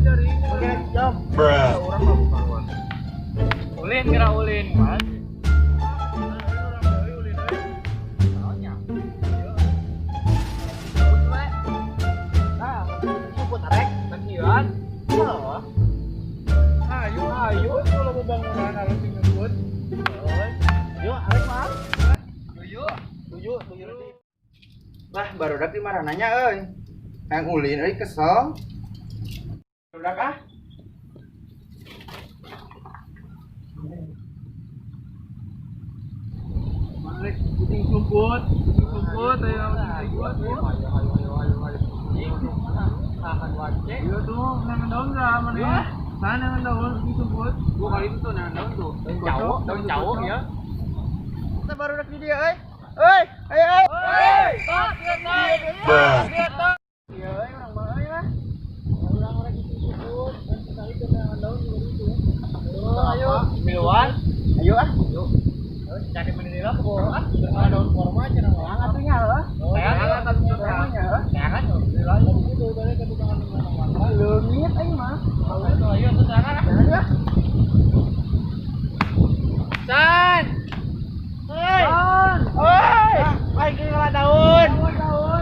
Oke, jom. Orang mah bukan. Ulin kira ulin, Mas. Support arek, bagian. Ayo, kalau mau bangunan harus nyebut. Yuk, arek mah. Tujuh. Lah, barudak di mana nanya euy. Kang Ulin euy kesel. Barudak ah. Balik kucing sumput ayo Tahan wace. iya tuh nangan daun enggak mana nah nangan daun kucing sumput Dua kali itu tuh nangan daun tuh. Daun jauh ya. Kita barudak di dia euy. Euy, ayo. Stop. Iya, orang mana ya? Orang lagi sibuk dan sekali kena daun juga itu. Ayo. miluan Ayo ah. Yuk. Cari menira ke bawah ah. Daun korma aja nang lang atunya lah. Saya kan tapi Kormanya. saya kan Itu dari ke tukang mana-mana. Leungit aing mah. ayo tuh sana Ya. San Hei. Oi. Aing kena daun.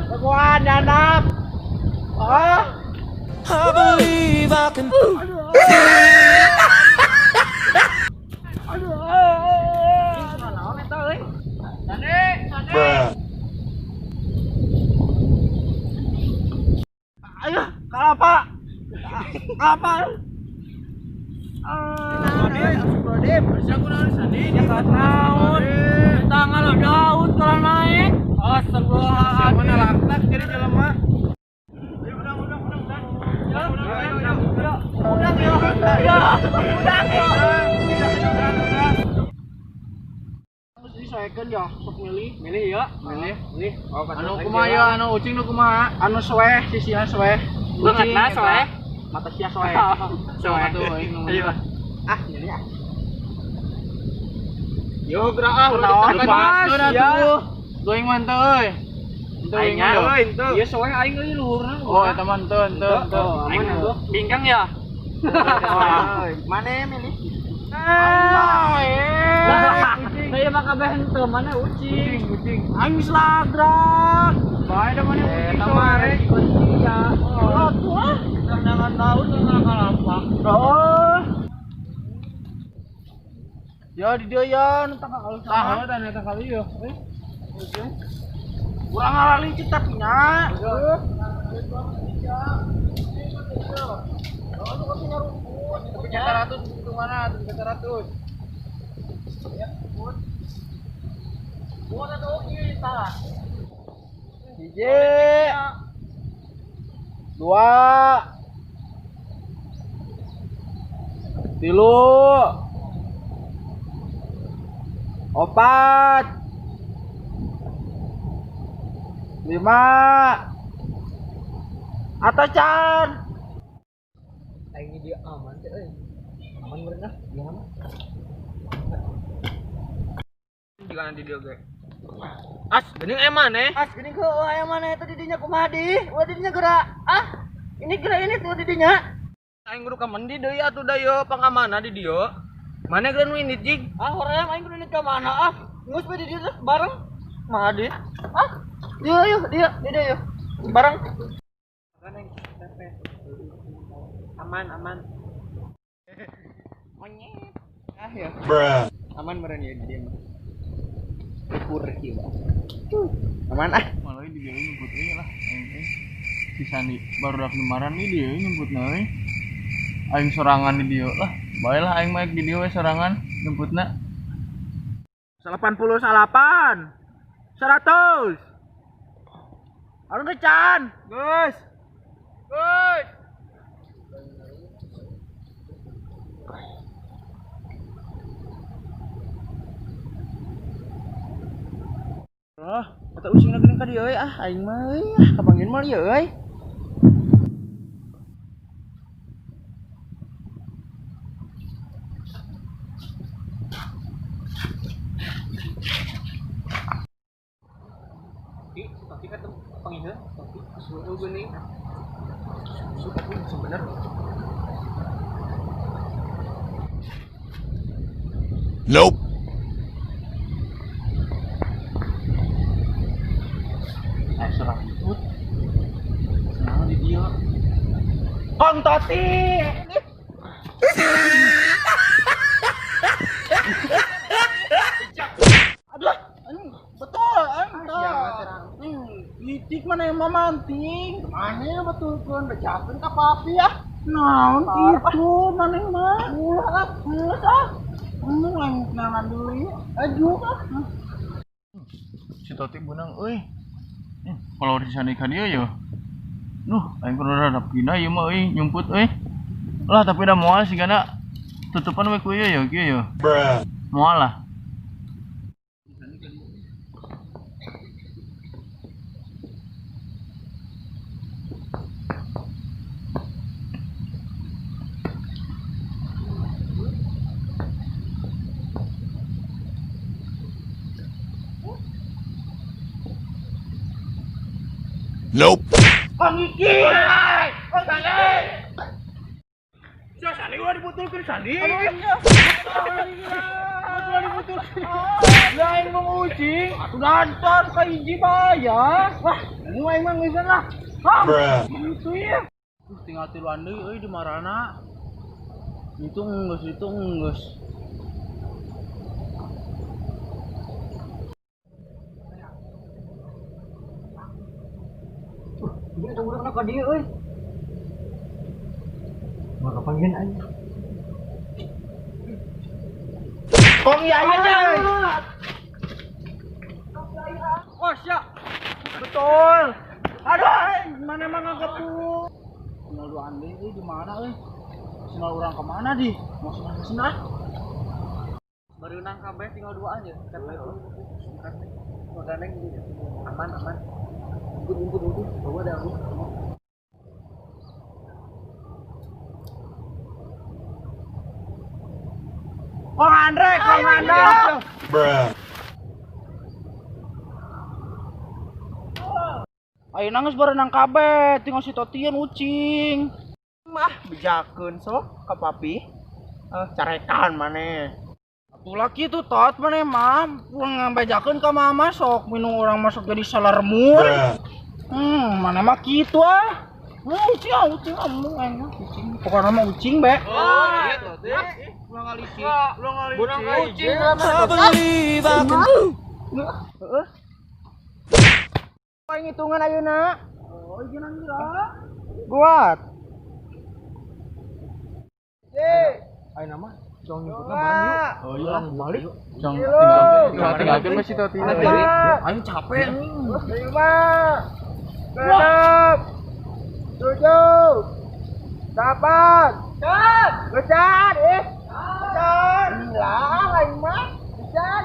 Baguan danap. Oh. I believe I can. Ayo, kalapa. Kalapa. tangan lo daun kalau naik Astagfirullahaladzim. Jadi jelema. Disesuaikan ya, sok milih ya. Milih. Oh, anu kumaha anu ucing nu kumaha anu soeh, sisihan soeh. Bangetna soeh. Mata sia soeh. Soeh tuh ayo Ah, milih ah. yo gerak ah Kunaon, Mas Mas? ya Ya. going mah teu euy Aing euy, henteu. Ieu soeh aing euy luhurna. oh eta mah teu Aing atuh. bingkang ya Mana milih? saya mah kabeh henteu mana ucing Aing geus lagrak. bae da mana Eta mah rek ya. Oh, tuh ah. jangan daun jangan kalampak Oh. Ya di dia ya, entah kalau tahu dan eta kali yo kurang ngalali kita punya. Tapi 400 itu mana? 400. Buat ada kita. DJ. 2 3 4 5 Atacan. Aing dia aman teh euy. Aman berenah, dia aman. Jangan di dia ge. As, geuning eman As geuning heueuh aya mana eta di dinya kumaha di? Ulah di dinya geura. Ah, ini geura ini tuh di dinya. aing kudu ka mendi deui atuh da yo pangamana di dieu. Mana geun winit jig? Ah, hoream aing kudu ke mana ah? Geus bae di dieu teh bareng. Kumaha di? Ah, dia yuk, dia yuk. Bareng. Aman. Monyet. Ah ya. Aman meureun ya di dieu mah. Ukur kieu. Aman ah. Malah di dia nyebut euy lah. Si Sandi barudak lemaran di dia nyebutna euy. Aing sorangan di dia lah. Bae lah aing maek di dia we sorangan nyebutna. 88 100 Anu kecan Gus Oh, kata ucingna geuning ka dieu euy ah aing mah euy ah kabangieun mah ieu euy. Tapi kata pangiheun, tapi suhu geuning. masuk aku sebenarnya. Nope. Serang ikut. Senang di dia. Kong Toti. Aduh, betul, titik mana yang memanting? Mana yang betul kan? Bejakan ke papi ya? Naon itu mana yang mah? Mulus ah. Yang kenalan dulu ya. Aduh ah. Si Toti benang, euy. Kalau di sana ikan dia ya. Aing kudu rada pindah ieu mah euy, nyumput euy. Lah tapi da moal sigana tutupan we ku ieu ya, kieu ya. Moal lah. Nope. Kang Iki. Kang Sandi. Sandi udah dibutulkan Sandi. Udah dibutulkan. Lain mengucing. Atuh dantar ka hiji bayar. Wah, ini mah emang geus lah. Hah? Itu ya. Tinggal tiluan deui euy di marana. Itu geus. Dia tunggu kenapa dia euy. Maka panggil aja. Kong Yaya. Oh, siap. Betul. Aduh, mana emang ngangkat tuh. Sinyal dua anding euy di mana euy? Sinyal orang ke mana di? Mau ke sana. Berenang kabeh tinggal dua aja. Udah neng aman. Umput. Bawa ada aku. Kong Andre. Ayo nangis berenang kabeh, tinggal si Totian ucing. Mah bijakeun sok ka papi. Carekan maneh. Atuh laki tuh tot maneh mah, pulang bejakeun ka mama sok minum orang masuk jadi salarmur. Mana mah kitu ah. Ucing ngomong ucing. Pokoknya mah ucing be. Oh, gitu teh. Ulang kali ucing. I believe I can. Heeh. Poin hitungan ayeuna. Oh, jangan gila. Buat. Ayo nama. Cong nyebutna bareng yuk. Oh iya, balik. Cong tinggalkeun masih Toti. Ayo capek nih. 5 6 7 8 Becan lah lain mah becan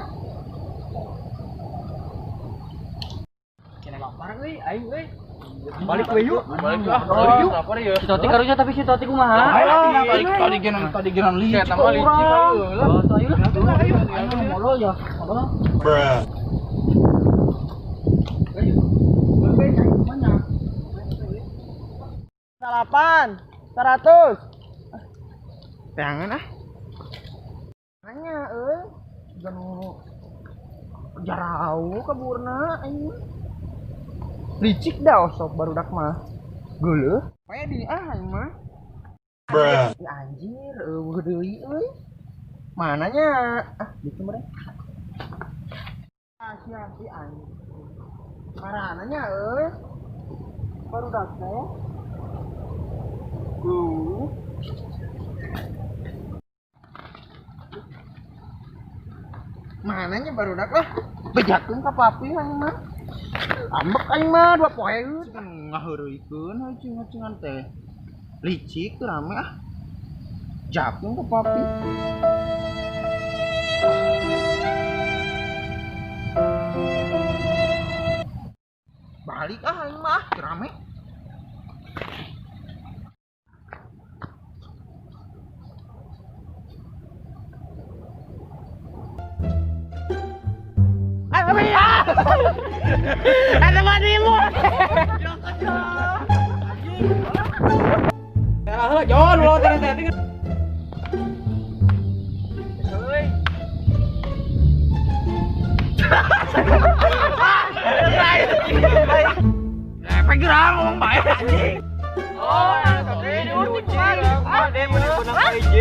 kena lapar euy aing euy balik we yuk lapar ya si Toti karunya tapi si Toti kumaha tadi genan licik tambah licik ayo molo ya Salapan 100 jangan ah hanya jangan jarau kaburna aing licik dah sok barudak mah geuleuh poe di aing mah anjir deui euy mananya gitu meureun siap si anjing marananya barudak teh mananya barudak lah bejakeun ka papi aing mah ambek aing mah 2 poe ngaheureuikeun cing-cingan teh licik teu rame ah jakeun ka papi balik ah aing mah teu rame ada manimu. Jangan lo tadi. Pikir ngomong baik anjing. Oh, ini ucing. Ah, dia mau dipunang ke IJ.